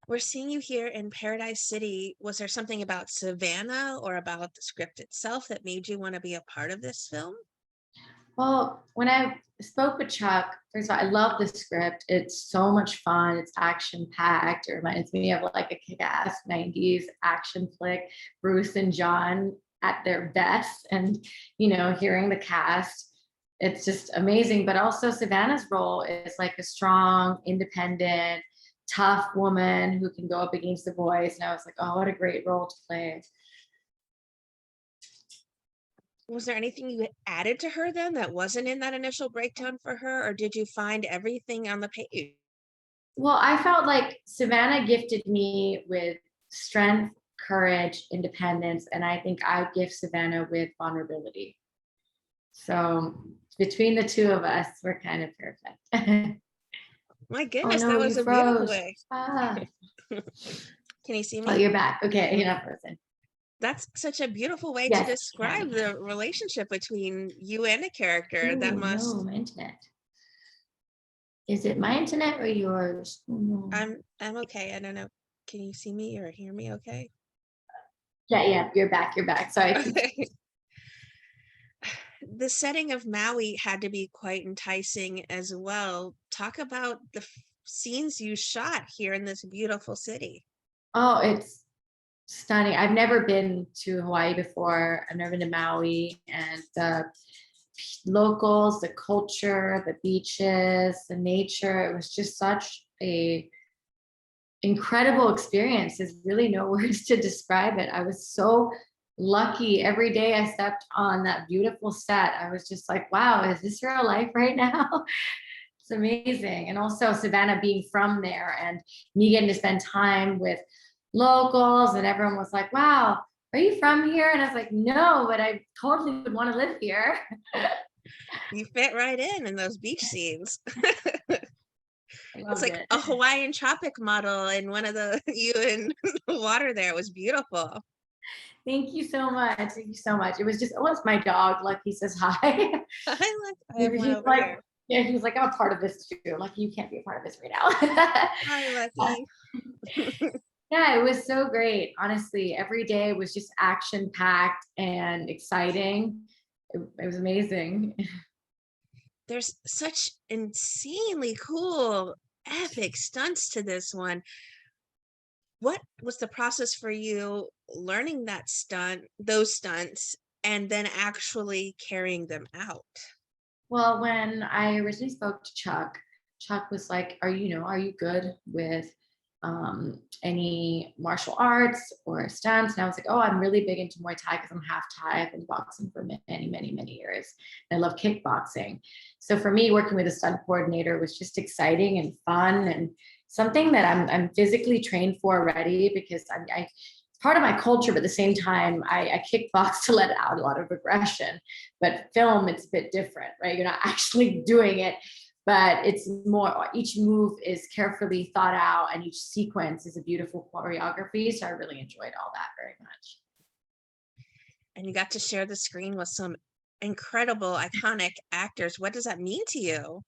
We're seeing you here in Paradise City. Was there something about Savannah or about the script itself that made you want to be a part of this film? Well, when I spoke with Chuck, first of all, I love the script. It's so much fun. It's action packed. It reminds me of like a kick-ass 90s action flick, Bruce and John at their best. And, hearing the cast, it's just amazing. But also Savannah's role is like a strong, independent, tough woman who can go up against the boys. And I was like, oh, what a great role to play. Was there anything you added to her then that wasn't in that initial breakdown for her, or did you find everything on the page? Well, I felt like Savannah gifted me with strength, courage, independence, and I think I gift Savannah with vulnerability. So between the two of us, we're kind of perfect. My Oh goodness, that no, was you a beautiful froze. way. Ah. Can you see Oh, me? you're back. Okay, you're not frozen. That's such a beautiful way to Yes, I describe can. the relationship between you and a character. That Oh no, must my internet. Is it my internet or yours? Oh, no. I'm okay. I don't know. Can you see me or hear me okay? Yeah, you're back. You're back. Sorry. Okay. The setting of Maui had to be quite enticing as well. Talk about the scenes you shot here in this beautiful city. Oh, it's stunning. I've never been to Hawaii before. I've never been to Maui, and the locals, the culture, the beaches, the nature. It was just such a incredible experience. There's really no words to describe it. I was so lucky. Every day I stepped on that beautiful set, I was just like, wow, is this real life right now? It's amazing. And also Savannah being from there and me getting to spend time with locals, and everyone was like, wow, are you from here? And I was like, no, but I totally would want to live here. You fit right in those beach scenes. I It's loved like it. a Hawaiian tropic model, and one of the you in the water there was beautiful. Thank you so much. Thank you so much. It was just, oh, it's my dog. Lucky says hi. I have one He's over like, here. yeah, he was like, I'm a part of this too. Like, you can't be a part of this right now. Hi, Uh, Lucky. yeah, it was so great. Honestly, every day was just action packed and exciting. It was amazing. There's such insanely cool, epic stunts to this one. What was the process for you learning those stunts, and then actually carrying them out? Well, when I originally spoke to Chuck, Chuck was like, are you good with any martial arts or stunts? And I was like, oh, I'm really big into Muay Thai because I'm half Thai. I've been boxing for many, many, many years. And I love kickboxing. So for me, working with a stunt coordinator was just exciting and fun, and something that I'm physically trained for already, because I it's part of my culture, but at the same time, I kickbox to let out a lot of aggression. But film, it's a bit different, right? You're not actually doing it, but it's more, each move is carefully thought out, and each sequence is a beautiful choreography. So I really enjoyed all that very much. And you got to share the screen with some incredible, iconic actors. What does that mean to you?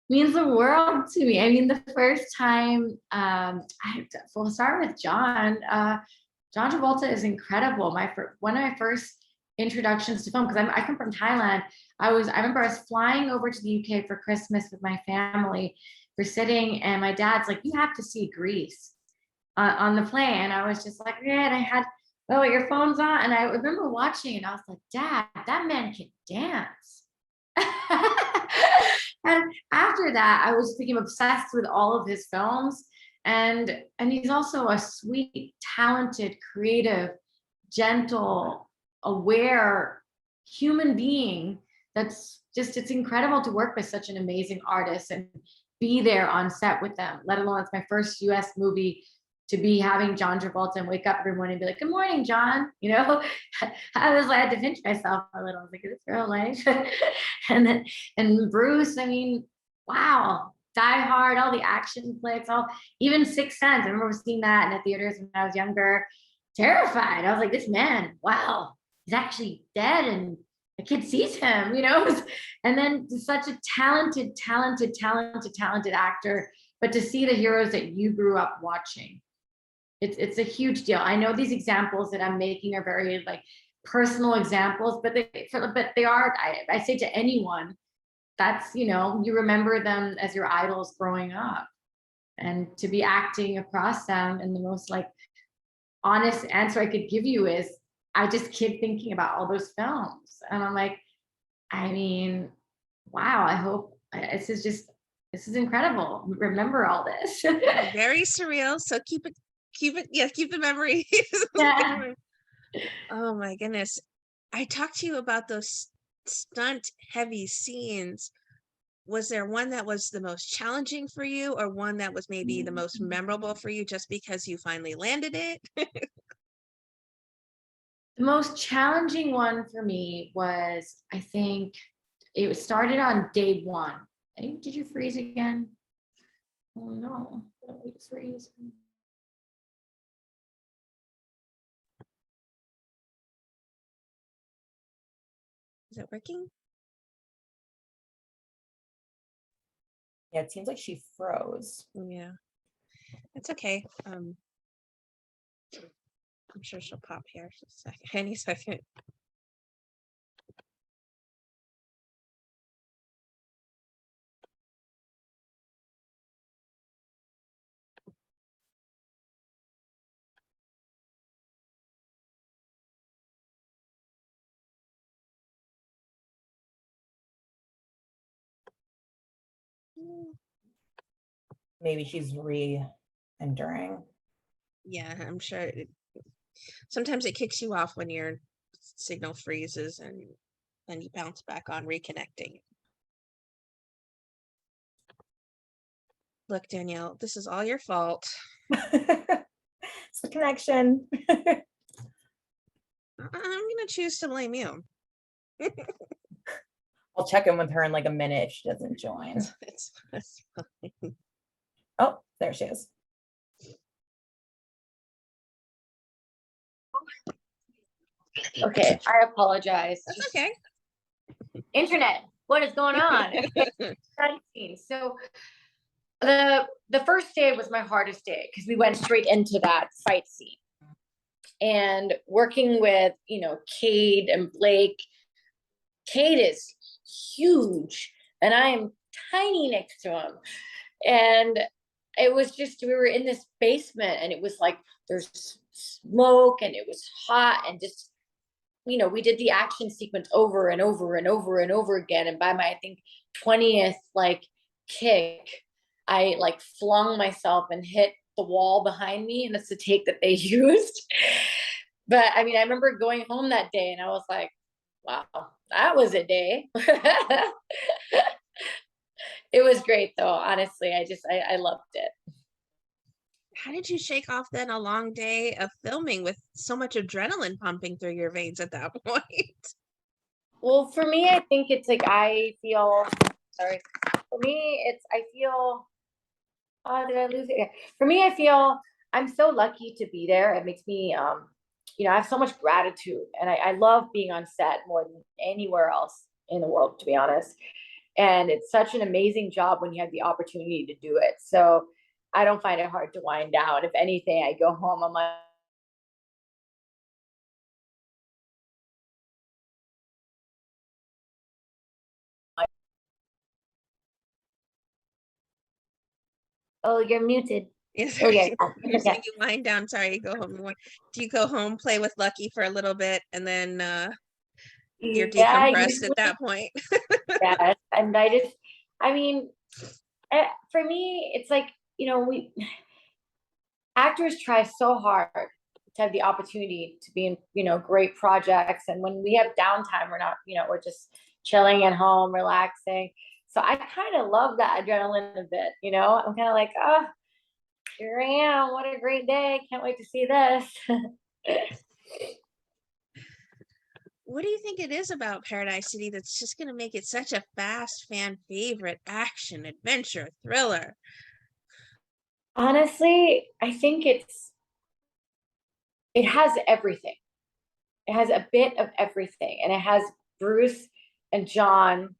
Means the world to me. I mean, the first time, we'll start with John. John Travolta is incredible. One of my first introductions to film, because I come from Thailand. I remember I was flying over to the UK for Christmas with my family. We're sitting, and my dad's like, "You have to see Grease on the plane." And I was just like, "Yeah." And I had earphones on, and I remember watching, and I was like, "Dad, that man can dance." And after that, I became obsessed with all of his films. And he's also a sweet, talented, creative, gentle, aware human being. That's just, it's incredible to work with such an amazing artist and be there on set with them, let alone it's my first US movie, to be having John Travolta and wake up every morning and be like, "Good morning, John." I was like, I had to pinch myself a little. I was like, "Is this real life?" and Bruce, I mean, wow, Die Hard, all the action flicks, even Sixth Sense. I remember seeing that in the theaters when I was younger, terrified. I was like, this man, wow, he's actually dead, and the kid sees him. And then such a talented actor but to see the heroes that you grew up watching, it's a huge deal. I know these examples that I'm making are very like personal examples, but they are. I say to anyone, that's, you remember them as your idols growing up, and to be acting across them, and the most like honest answer I could give you is I just keep thinking about all those films, and I'm like, I mean, wow, I hope this is incredible. Remember all this. Very surreal. So keep the memories. Yeah. Oh my goodness. I talked to you about those stunt heavy scenes. Was there one that was the most challenging for you, or one that was maybe the most memorable for you just because you finally landed it? The most challenging one for me was, I think, it started on day one. Did you freeze again? Oh no, don't we freeze? Is it working? Yeah, it seems like she froze. Yeah, it's okay. I'm sure she'll pop here just a second, any second. Maybe she's re-entering. Yeah, I'm sure sometimes it kicks you off when your signal freezes and then you bounce back on reconnecting. Look, Danielle, this is all your fault. It's the connection. I'm gonna choose to blame you. I'll check in with her in like a minute if she doesn't join. It's fine. Oh, there she is. Okay, I apologize. That's okay. Internet, what is going on? So the first day was my hardest day because we went straight into that fight scene. And working with, Cade and Blake. Cade is huge and I am tiny next to him. And it was just, we were in this basement and it was like there's smoke and it was hot, and just, we did the action sequence over and over and over and over again. And by my, I think, 20th like kick, I like flung myself and hit the wall behind me, and it's the take that they used. But I mean, I remember going home that day and I was like, wow, that was a day. It was great though, honestly. I loved it. How did you shake off then a long day of filming with so much adrenaline pumping through your veins at that point? Well, for me, I think it's like sorry. For me, I feel, oh, did I lose it? Yeah. For me, I feel I'm so lucky to be there. It makes me, I have so much gratitude, and I love being on set more than anywhere else in the world, to be honest. And it's such an amazing job when you have the opportunity to do it. So I don't find it hard to wind down. If anything, I go home, I'm like, oh, you're muted. Yes. Okay. You're saying you wind down. Sorry, you go home. Do you go home, play with Lucky for a little bit, and then you're Yeah, decompressed at that point? yes. And I mean, for me, it's like, we actors try so hard to have the opportunity to be in, great projects. And when we have downtime, we're not, we're just chilling at home, relaxing. So I kind of love that adrenaline a bit, I'm kind of like, oh, here I am. What a great day. Can't wait to see this. What do you think it is about Paradise City that's just going to make it such a fast fan favorite action, adventure, thriller? Honestly, I think it has everything. It has a bit of everything. And it has Bruce and John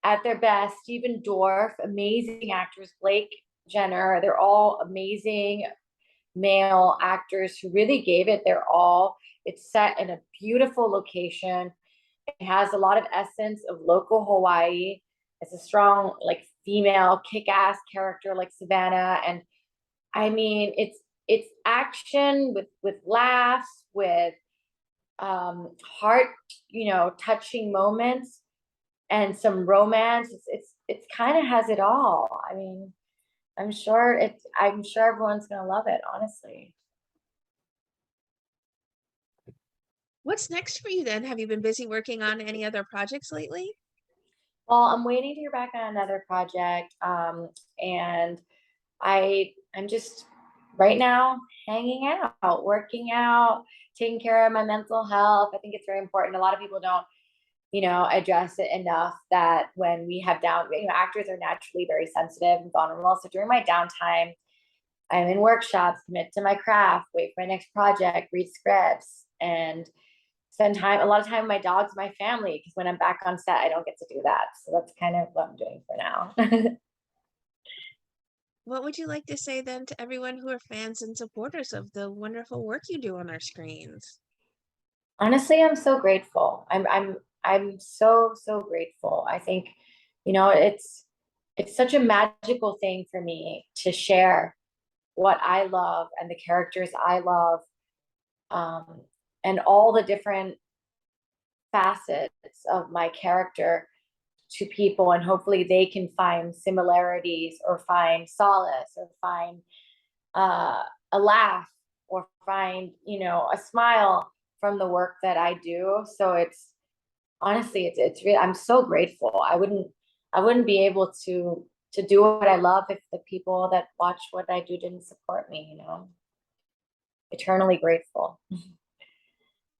at their best, Stephen Dorff, amazing actors, Blake Jenner. They're all amazing male actors who really gave it their all. It's set in a beautiful location. It has a lot of essence of local Hawaii. It's a strong, like, female kick-ass character like Savannah. And I mean, it's action with laughs, with heart, touching moments, and some romance. It's kind of has it all. I mean, I'm sure everyone's gonna love it, honestly. What's next for you then? Have you been busy working on any other projects lately? Well, I'm waiting to hear back on another project. And I'm just right now hanging out, working out, taking care of my mental health. I think it's very important. A lot of people don't, address it enough that when we have actors are naturally very sensitive and vulnerable. So during my downtime, I'm in workshops, commit to my craft, wait for my next project, read scripts, and spend a lot of time with my dogs, my family, because when I'm back on set, I don't get to do that. So that's kind of what I'm doing for now. What would you like to say then to everyone who are fans and supporters of the wonderful work you do on our screens? Honestly, I'm so grateful. I'm so, so grateful. I think, it's such a magical thing for me to share what I love and the characters I love, um, and all the different facets of my character to people, and hopefully they can find similarities or find solace or find a laugh or find a smile from the work that I do. So it's honestly, it's really, I'm so grateful. I wouldn't be able to do what I love if the people that watch what I do didn't support me. Eternally grateful.